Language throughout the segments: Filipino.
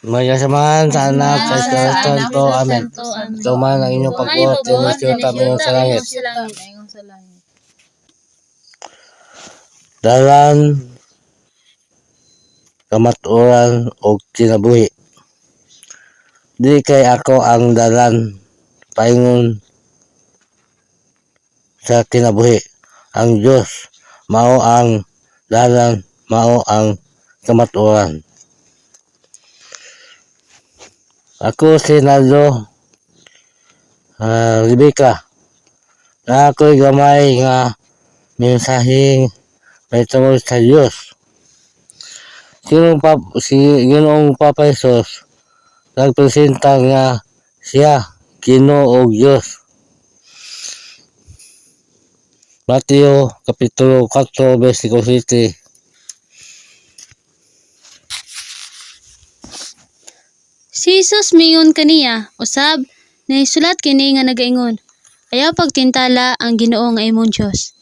Mayasaman sa anak sa Espiritu Santo. Amen. Tuman ang inyong pagbuot, tinusyo kami sa langit. Dalan, kamaturan, o kinabuhi. Di kay ako ang dalan, paingon sa kinabuhi. Ang Diyos, mao ang dalan, mao ang kamaturan. Ako si Naldo Rebecca. Na ako'y gamay nga mensaheng may tungkol sa Diyos. Si Ginoong Papa Jesus nagpresenta nga siya Ginoo og Diyos. Mateo Kapitulo 4 versikulo 7. Si Jesus mingon kaniya, usab, naisulat kini nga nagaingon, ayaw pagtintala ang Ginoo nga imong Dios.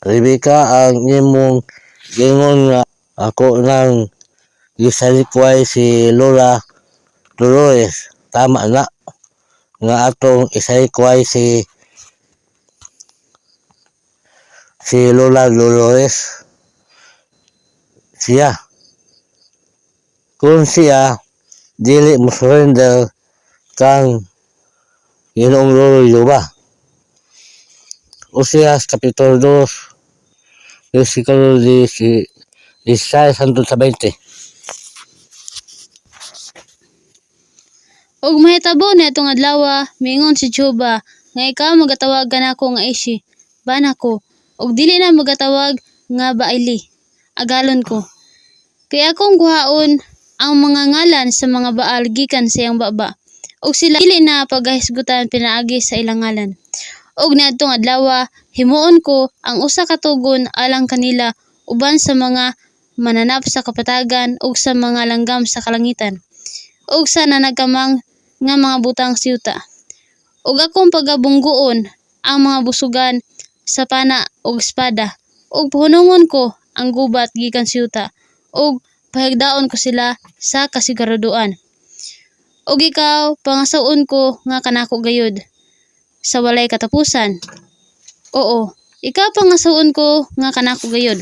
Rebecca, ang imong gingon nga ako nang gisalikway si Lola Dolores. Tama na nga atong isalikway si Lola Dolores. Siya. Kung siya dili mo surrender kang Ginoong Lolo ba? Oseas Kapitulo 2 versikulo 16 hangtod sa 20. Og mahitabo na itong adlaw, mingon si Jehova, nga ikaw magatawag kanako nga Ishi, bana ko, og dili na magatawag nga Baali, agalon ko. Kaya akong kuhaon ang mga ngalan sa mga Baal gikan sa iyang baba, og sila dili na pagahisgutan pinaagi sa ilang ngalan. Og niadtong adlaw, himuon ko ang usa ka tugon alang kanila uban sa mga mananap sa kapatagan ug sa mga langgam sa kalangitan, ug sa nanagkamang nga mga butang siyuta. Ug akong pagabunggoon ang mga busugan sa pana ug espada, ug puhunungon ko ang gubat gikan siyuta, ug pahigdaon ko sila sa kasiguraduan. Ug ikaw pangasaon ko nga kanako gayud sa walay katapusan. Oo, ikaw pangasaon ko nga kanako gayud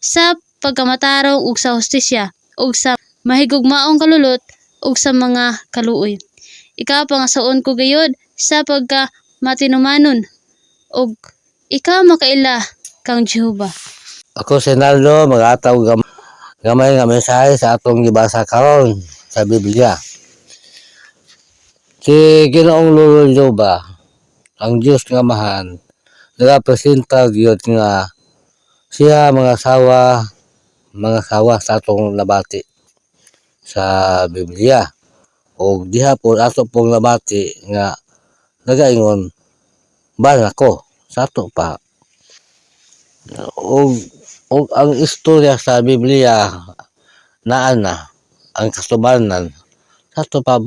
sa pagkamatarong ug sa hustisya ug sa mahigugmaong kalulot ug sa mga kaluoy. Ikaw pangasaon ko gayud sa pagka matinumanon ug ikaw makaila kang Jehova. Ako si Naldo, mag-ataw gamay nga mensahe sa atong gibasa karon sa Biblia. Si Ginoong Lolo Jehova, ang Diyos nga mahan, nagapresenta gyud nga siya mga sawa sa atong nabati sa Biblia. o diha po ato pong nabati nga nagaingon bana ko sa ato pa og ang istorya sa Biblia naa na ang kasubanan sa ato pa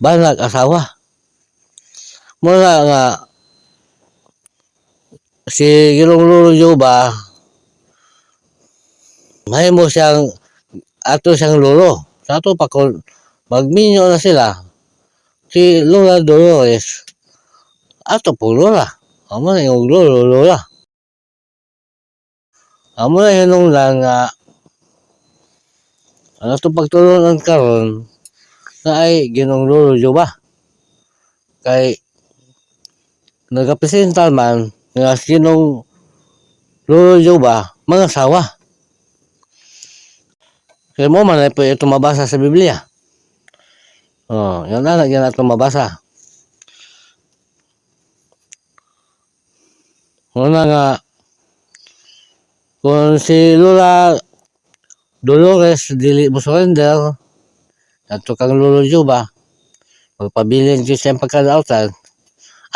banag asawa muna nga si Ginoong Lolo Jobah mahimo siyang ato siyang lolo sa ato pa kung magminyo na sila si Lola Dolores ato po lola amo na yung lolo lola amo na hinungdan nga ang ato pagtulungan karon na ay Ginoong Lolo Jobah kay nagapresenta man nga sinong Lolo Jobah mga asawa kaya mo man ay po ito mabasa sa Biblia. Yan na yan ato mabasa. Una nga kung si Lola Dolores dili mo surrender ato kang Lolo Jobah magpabilin siya siyang pagkadautan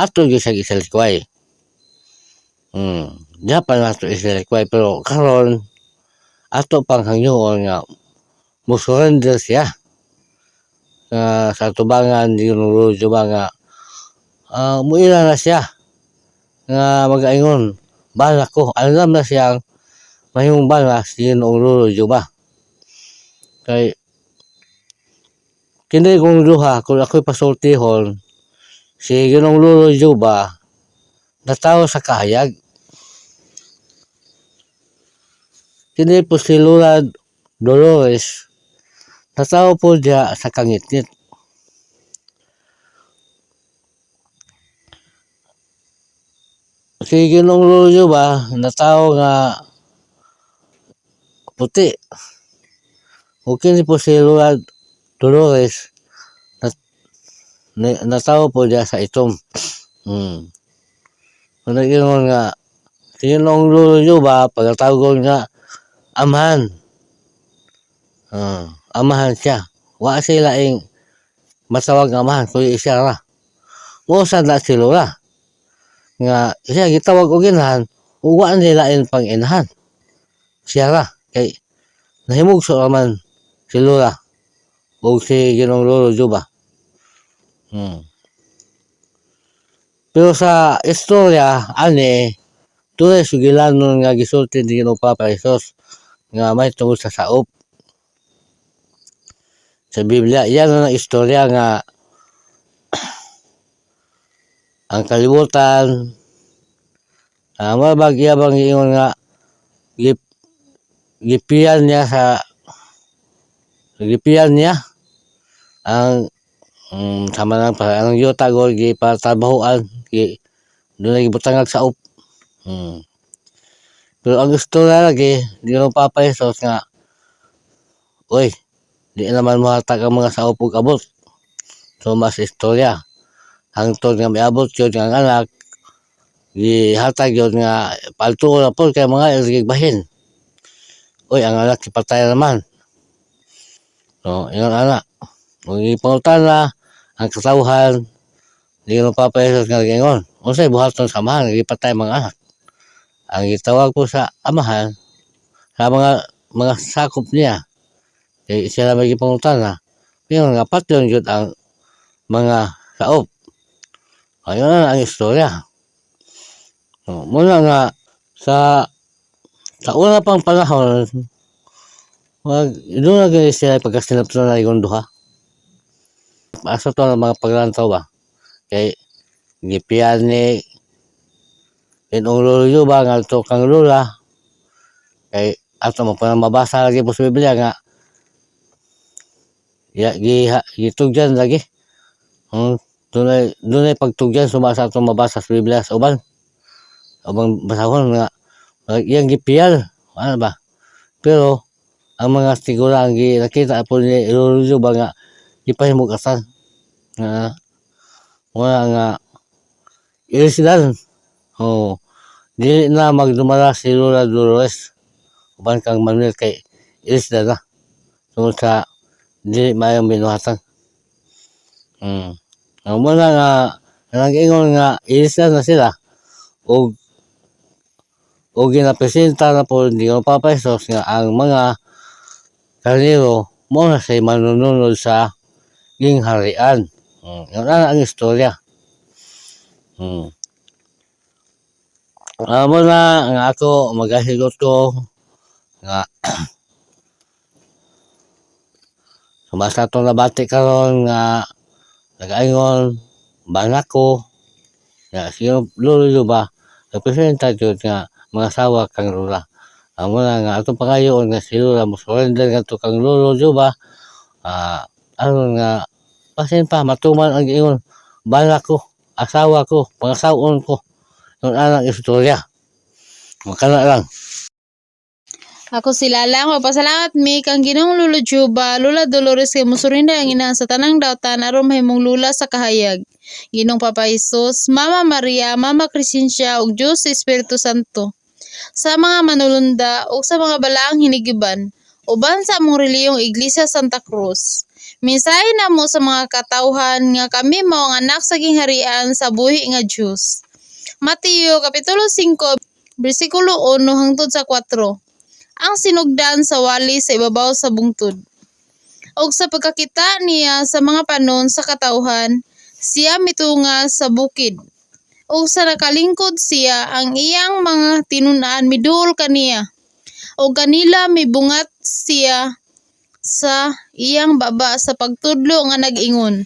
ato gyud siya isalikway. Diha pa nato isalikway pero karon ato pang hangyoon nga mo surrender siya sa tubangan di Lolo Jobah nga muila na siya nga magaingon bala ko alam na siyang mahimong bala si Ginoong Lolo Jobah kay kini kong duha kung ako'y pasultihon si Ginoong Lolo Jobah natawo sa kahayag kini po si Lola Dolores natawo po diya sa kangitngit si Ginoong Lolo Jobah natawo nga puti o kini po si Lola Dolores natawo po diya sa itom. Kung nag-ingon nga si Ginoong Lolo Jobah pagkatawgon nga amahan amahan siya wa sila ing matawag nga amahan kundi siya ra muusan na si Lola nga siya gitawag og inahan ug wa nila in pang inahan siya ra kay nahimugso raman si Lola ug si Ginoong Lolo Jobah. Pero sa istorya ani tunay sugilanon nga gisulti ni Ginoong Papa Jesus nga may tungod sa saop sa Biblia yan ang istorya nga ang kalibutan mabagya bang ingon nga gipian niya ang sama ng ang yuta go gipatrabahoan doon lagi butangag sa up. Pero ang gusto na lagi di mo Papa Jesus nga oy di naman mahatag ang mga sa upog abot so mas istorya hangtod nga miabot yun nga anak gihatag yun nga palto na po kay mga ilgigbahin oy ang anak ipatay naman so yun anak kung ipangutana ang katawhan di mo Papa Jesus nga gingon unsay buhaton sa amahan ipatay mga anak ang gitawag po sa amahan sa mga sakop niya kay siya na may ipangutana pero nga patyon yun ang mga saop ayun na ang istorya muna nga sa una pang panahon doon na gani sila pagkasinapso na yung duha asa to ng mga paglantaw ba kay gipian ni Ginoong Lolo Jobah nga ito kang Lola kay ato mo pa mabasa lagi po sa Biblia nga gitugyan lagi dunay pagtugyan sumasa ato mabasa sa Biblia sa uban basahon nga iyang gipial ano ba pero ang mga sigura ang nakita po ni Lolo Jobah nga ipahimugasan nga wala nga ilisidan dili na magdumala si Lola Dolores uban kang Manuel kay ilisidan na tungkol sa dili mayong binuhatan. Ang muna nga nag-ingon nga ilista na sila og ginapresenta na po ni Papa Jesus nga ang mga karnero mo na say manununod sa gingharian. Yun ang istorya. Amo na nga ako magahigot ko nga sumasa to nabati karon nga nag-aingon banak ko nga siyo lulo ba representa jud nga mga asawa kang lula. Amo na nga ato pangayoon nga si lula mo surrender nga to kang lulo jud ba aron nga pasin pa matuman ang ingon banak ko, asawa ko, pangasawon ko. Yun ang istorya. Makana lang. Ako sila lang, pasalamat mi kang Ginoong Lolo Juba, Lola Dolores kay musurinda ang ina sa tanang dautan aron mahimong lula sa kahayag. Ginong Papa Jesus, Mama Maria, Mama Crescencia ug Dios sa Espiritu Santo. Sa mga manulunda ug sa mga balaang hinigiban, uban sa among reliyong Iglesia Santa Cruz. Mensahe namo sa mga katawhan nga kami mao ang anak sa gingharian sa buhi nga Dios. Mateo Kapitulo 5, versikulo 1 hangtod sa 4. Ang sinugdan sa wali sa ibabaw sa bungtod. Og sa pagkakita niya sa mga panon sa katawhan, siya mitunga sa bukid. Og sa nakalingkod siya, ang iyang mga tinun-an miduol kaniya. Og kanila mibungat siya sa iyang baba sa pagtudlo nga nag-ingon.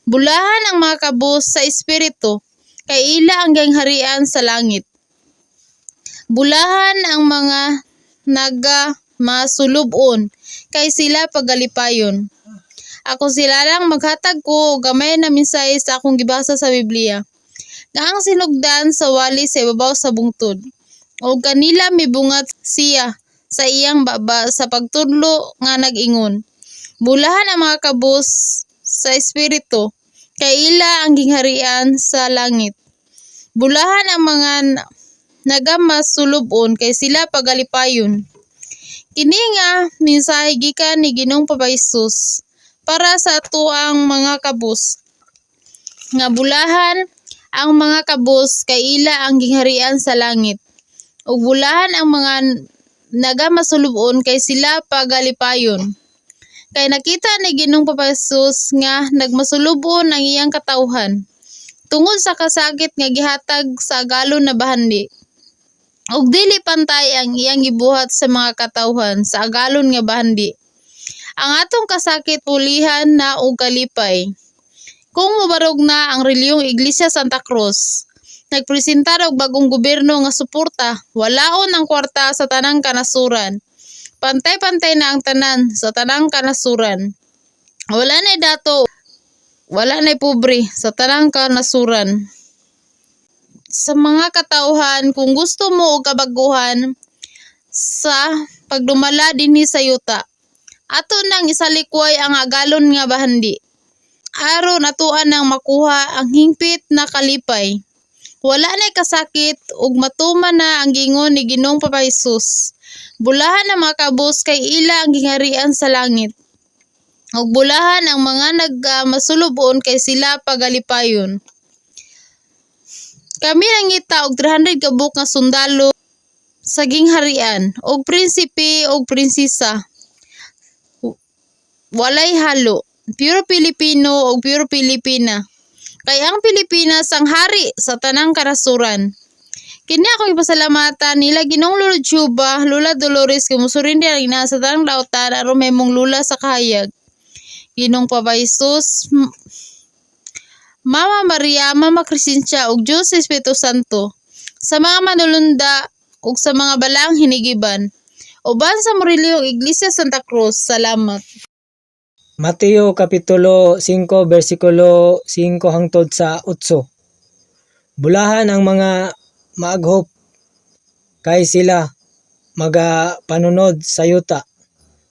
Bulahan ang mga kabus sa espiritu, kay ila ang gangharian sa langit. Bulahan ang mga masulubon, kay sila pagalipayon. Ako sila lang maghatag ko og gamay na mensahe sa akong gibasa sa Biblia. Nga ang sinugdan sa wali sa ibabaw sa bungtod. Og kanila mibungat siya sa iyang baba sa pagtudlo nga nag-ingon. Bulahan ang mga kabus sa espiritu, kay ila ang gingharian sa langit. Bulahan ang mga nagamasulubon, kay sila pagalipayon. Kini nga mensahe gikan ni Ginoong Papa Jesus para sa atuang mga kabus. Nga bulahan ang mga kabus, kay ila ang gingharian sa langit. Ug bulahan ang mga nagamasulubon, kay sila pagalipayon. Kay nakita ni Ginoong Papa Jesus nga nagmasulubon ang iyang katawhan tungod sa kasakit nga gihatag sa agalon na bahandi. Og dili pantay ang iyang gibuhat sa mga katawhan sa agalon nga bahandi. Ang atong kasakit pulihan na og kalipay. Kung mabarog na ang reliyong Iglesia Santa Cruz, nagpresentar og bagong gobyerno nga suporta, walaon ang kwarta sa tanang kanasuran. Pantay-pantay na ang tanan sa tanang kanasuran. Wala na dato, wala na pobre sa tanang kanasuran. Sa mga katawhan, kung gusto mo og kabaguhan sa pagdumala dinhi sa yuta, ato nang isalikway ang agalon nga bahandi. Aron atuan nang makuha ang hingpit na kalipay. Wala na kasakit ug matuman na ang gingon ni Ginoong Papa Jesus. Bulahan ang mga kabus, kay ila ang gingharian sa langit. Ug bulahan ang mga nagmasulubon, kay sila pagalipayon. Kami nangita og 300 kabuk nga sundalo sa gingharian, og prinsipe og prinsesa. Walay halo, pure Pilipino og pure Pilipina. Kay ang Pilipinas ang hari sa tanang kanasuran. Kini akong ipasalamatan nila Ginoong Lolo Juba, Lola Dolores, kay musurin din ang ina sa tanang dautan aron mahimong lula sa kahayag. Ginoong Papa Jesus, Mama Maria, Mama Crescencia ug Dios sa Espiritu Santo, sa mga manulunda ug sa mga balaang hinigiban, uban sa reliyong Iglesia Santa Cruz. Salamat. Mateo Kapitulo 5, versikulo 5 hangtod sa 8. Bulahan ang mga maaghop, kay sila magapanunod sa yuta.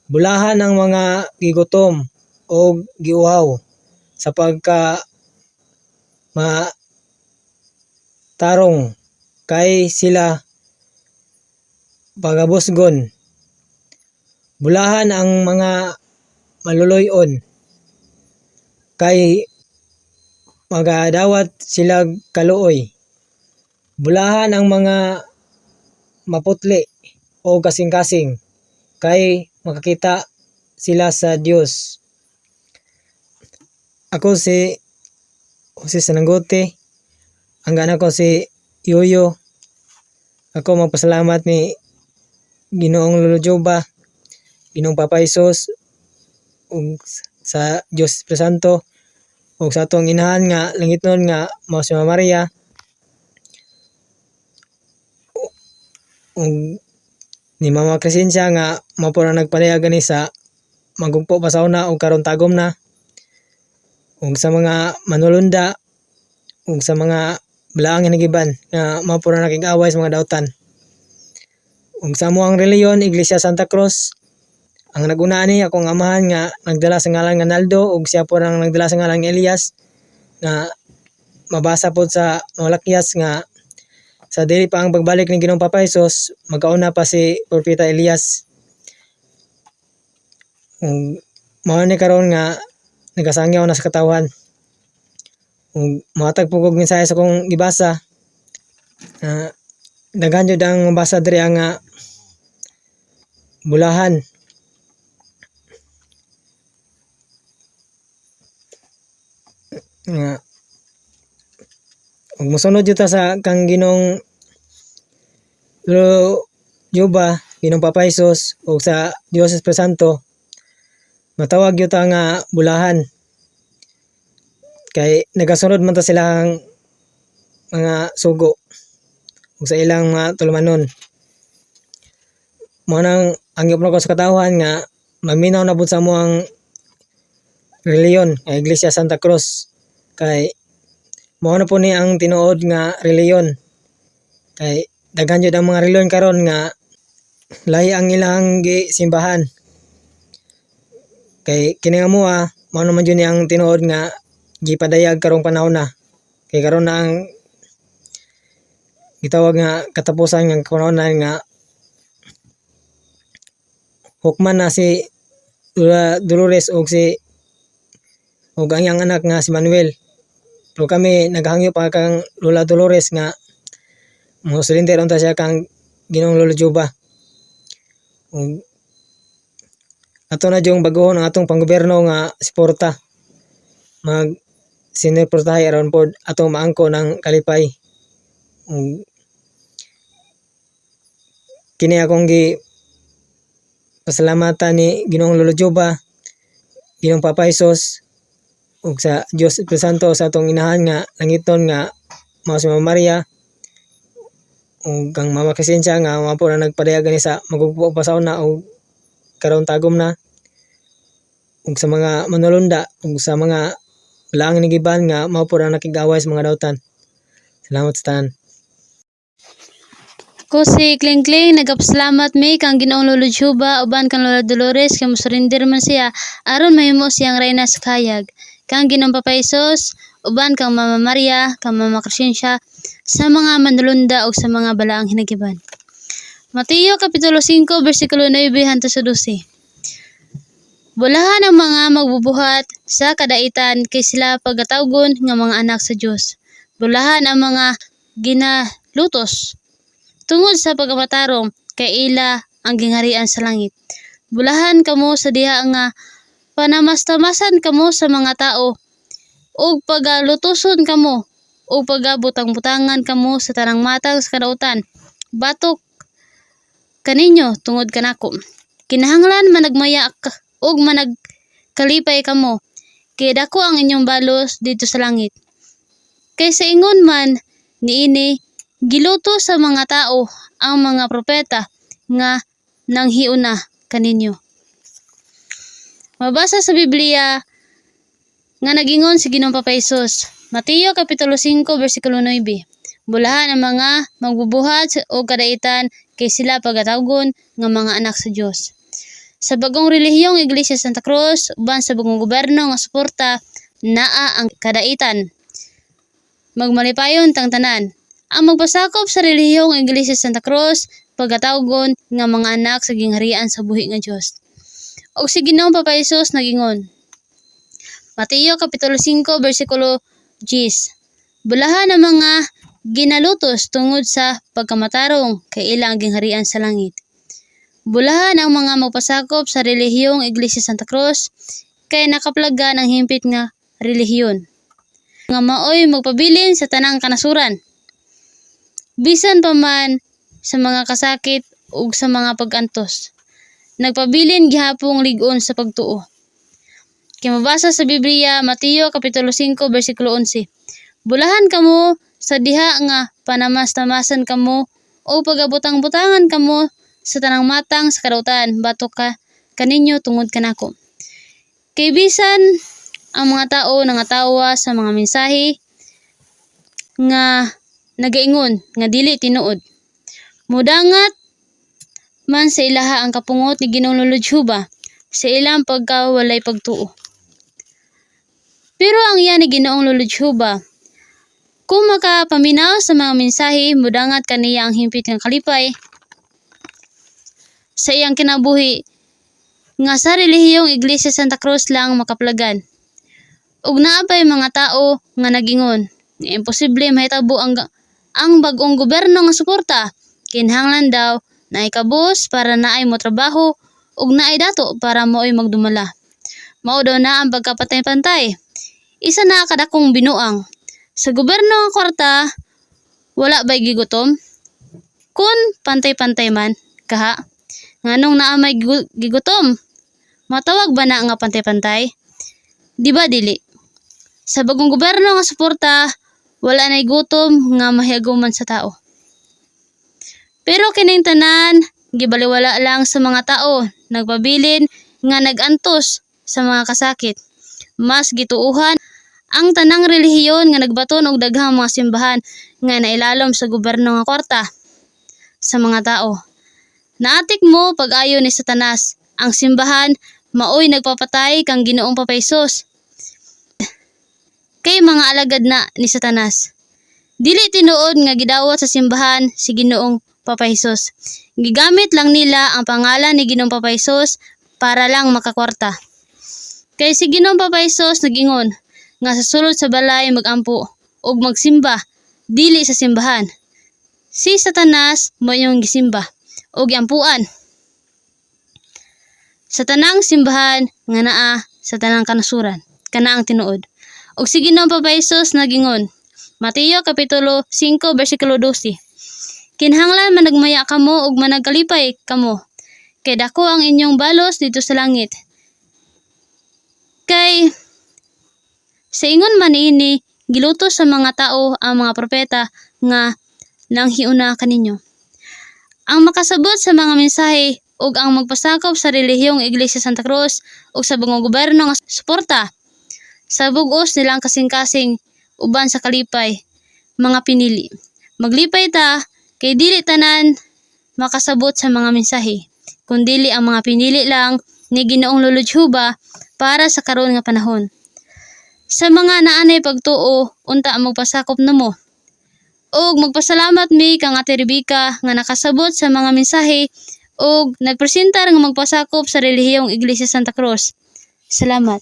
Bulahan ang mga gigutom o giuhaw, sa pagka matarong, kay sila pagabusgon. Bulahan ang mga maluloy-on. Kay magadawat sila kaluoy. Bulahan ang mga maputli o kasing-kasing kay makakita sila sa Dios. Ako si Jose Sanangote, ang anak ko si Yoyo. Ako magpasalamat ni Ginoong Lolo Joba, Ginoong Papa Isos, ug sa Dios Santo, ug sa atong inahan nga langitnon nga mao si Mama Maria, ug ni Mama Crescencia nga mao po na nagpalaya gani sa magugpo pa sa una ug karon tagom na, ug sa mga manulunda, ug sa mga balaang hinagiban nga mao po na nakig-away sa mga dautan. Ug sa amuang reliyon Iglesia Santa Cruz, ang naguna ni akong amahan nga nagdala sa ngalan nga Naldo, ug siya po nang nagdala sa ngalan nga Elias, nga mabasa po sa Malakias nga sa dili pa ang pagbalik ni Ginoong Papa Hesus, magkauna pa si Propeta Elias. Mao ni karon nga nagasangyaw na sa katawhan. Matag po kog mensahe sa kong gibasa. Daghan jud ang mabasa diri nga bulahan. Nga ug mosunod jud ta sa kang Ginong Lolo Joba, Ginong Papa Hesus, ug sa Dios Espiritu Santo, matawag yun ta nga bulahan. Kay nagasunod man ta silang mga sugo ug sa ilang mga tulumanon. Mao nang anggap na ko sa katawhan nga maminaw na pud sa mo ang reliyon nga Iglesia Santa Cruz. Kay mao na po ni ang tinuod nga reliyon. Kay daghan jud ang mga reliyon karon nga lahi ang ilang gisimbahan. Kay kini nga moa mao naman jud ni ang tinuod nga gipadayag karong panahon na. Kay karon na ang gitawag nga katapusan nga panahon na nga hukman na si Lola Dolores ug ang iyang anak nga si Manuel. Pero kami naghangyo pa kang Lola Dolores nga mo surrender unta siya kang Ginoong Lolo Joba. Ug ato na jung baguhon ang atong panggobyerno nga suporta. Mag sinuportahay aron pod atong maangko ng kalipay. Kini akong pasalamatan ni Ginoong Lolo Joba, Ginoong Papa Hesus, ug sa Dios Espiritu Santo sa atong inahan nga langiton nga mao si Mama Maria, ug kang Mama Crescencia nga mao po na nagpadayag gani sa magugpo pa sa una ug karon tagom na, ug sa mga manulunda ug sa mga balaang nigiban nga mao po na nakig-away sa mga dautan. Salamat sa tanan. Ko si Kling Kling, nagapasalamat mi kang Ginoong Lolo Joba uban kang Lola Dolores kay mosurrender man siya aron mahimo siyang reyna sa kayag. Kang Ginoong Papa Hesus uban kang Mama Maria, kang Mama Crescencia sa mga manulunda ug sa mga balaang hinagiban. Mateo kapitulo 5 bersikulo 9 hangtod sa 12. Bulahan ang mga magbubuhat sa kadaitan kay sila pagatawgon nga mga anak sa Dios. Bulahan ang mga ginalutos tungod sa pagamatarong kay ila ang gingharian sa langit. Bulahan kamo sa diha nga panamastamasan kamo sa mga tao ug pagalutoson kamo ug pagabutang-butangan kamo sa tanang matang sa kadautan. Batok kaninyo tungod kanako. Kinahanglan managmaya ug managkalipay kamo kay dako ang inyong balos dito sa langit. Kay sa ingon man niini giluto sa mga tao ang mga propeta nga nanghiuna kaninyo. Mabasa sa Biblia nga nagingon si Ginoong Papa Hesus. Mateo kapitulo 5 bersikulo 9. Bulahan ang mga magbubuhat o kadaitan kay sila pagatawgon nga mga anak sa Dios. Sa bagong relihiyong Iglesia Santa Cruz uban sa bagong gobyerno nga suporta naa ang kadaitan. Magmalipayon tang tanan. Ang magpasakop sa relihiyong Iglesia Santa Cruz pagatawgon nga mga anak sa gingharian sa buhi nga Dios. Og si Ginoong Papa Hesus nagingon. Mateo Kapitulo 5 versikulo 10. Bulahan ang mga ginalutos tungod sa pagkamatarong kay ila ang gingharian sa langit. Bulahan ang mga magpasakop sa relihiyong Iglesia Santa Cruz kay nakaplagan ang himpit nga relihiyon. Nga maoy magpabilin sa tanang kanasuran. Bisan pa man sa mga kasakit ug sa mga pag-antos. Nagpabilin gihapong lig-on sa pagtuo. Kay mabasa sa Biblia, Mateo Kapitulo 5 versikulo 11. Bulahan kamo sa diha nga panamas-tamasan kamo o pagabutang-butangan kamo sa tanang matang sa kadautan batok ka kaninyo tungod kanako. Kay bisan ang mga tao nangatawa sa mga mensahe nga nagaingon nga dili tinuod. Mudangat man sa ilaha ang kapungot ni Ginoong Lolo Juba sa ilang pagkawalay pagtuo. Pero ang iyan ni Ginoong Lolo Juba, kung makapaminaw sa mga mensahe, mudangat kaniya ang himpit ng kalipay sa iyang kinabuhi nga sa relihiyong Iglesia Santa Cruz lang makaplagan. Ug naapay mga tao nga nagingon nga imposible mahitabo ang bag-ong gobyerno nga suporta kinahanglan daw na ikabos para naay mo trabaho ug naay dato para mo'y magdumala. Mao daw na ang pagkapantay-pantay. Isa na kadakong binuang. Sa gobyerno nga kwarta, wala ba'y gigutom? Kun pantay-pantay man, kaha? Nganong naa may gigutom? Matawag ba na nga pantay-pantay? Di ba dili? Sa bagong gobyerno nga suporta, wala na'y gutom nga mahiaguman sa tao. Pero kining tanan, gibaliwala lang sa mga tao, nagpabilin nga nagantos sa mga kasakit. Mas gituuhan ang tanang relihiyon nga nagbaton og daghang mga simbahan nga nailalom sa gobyerno nga kwarta sa mga tao. Naatik mo pag-ayo ni Satanas, ang simbahan maoy nagpapatay kang Ginoong Papa Hesus kay mga alagad na ni Satanas. Dili tinuod nga gidawat sa simbahan si Ginoong Papa Hesus. Gigamit lang nila ang pangalan ni Ginoong Papa Hesus para lang makakwarta. Kay si Ginoong Papa Hesus nagingon nga sa sulod sa balay magampo ug magsimba dili sa simbahan. Si Satanas mo yung gisimba ug giampuan sa tanang simbahan nga naa sa tanang kanasuran kana ang tinuod. Ug si Ginoong Papa Hesus nagingon, Mateo Kapitulo 5 versikulo 12. Kinahanglan managmaya kamo ug managkalipay kamo, kay dako ang inyong balos dito sa langit. Kay sa ingon man ini, gilutos sa mga tao ang mga propeta nga nanghiuna kaninyo. Ang makasabot sa mga mensahe ug ang magpasakop sa relihiyong Iglesia Santa Cruz ug sa bagong gobyerno nga suporta sa bug-os nilang kasing-kasing uban sa kalipay, mga pinili. Maglipay ta kay dili tanan makasabot sa mga mensahe, kundili ang mga pinili lang ni Ginoong Lolo Juba para sa karon nga panahon. Sa mga naanay pagtuo, unta magpasakop namo. Og magpasalamat mi kang Ate Rebecca nga nakasabot sa mga mensahe og nagpresentar nga magpasakop sa relihiyong Iglesia Santa Cruz. Salamat.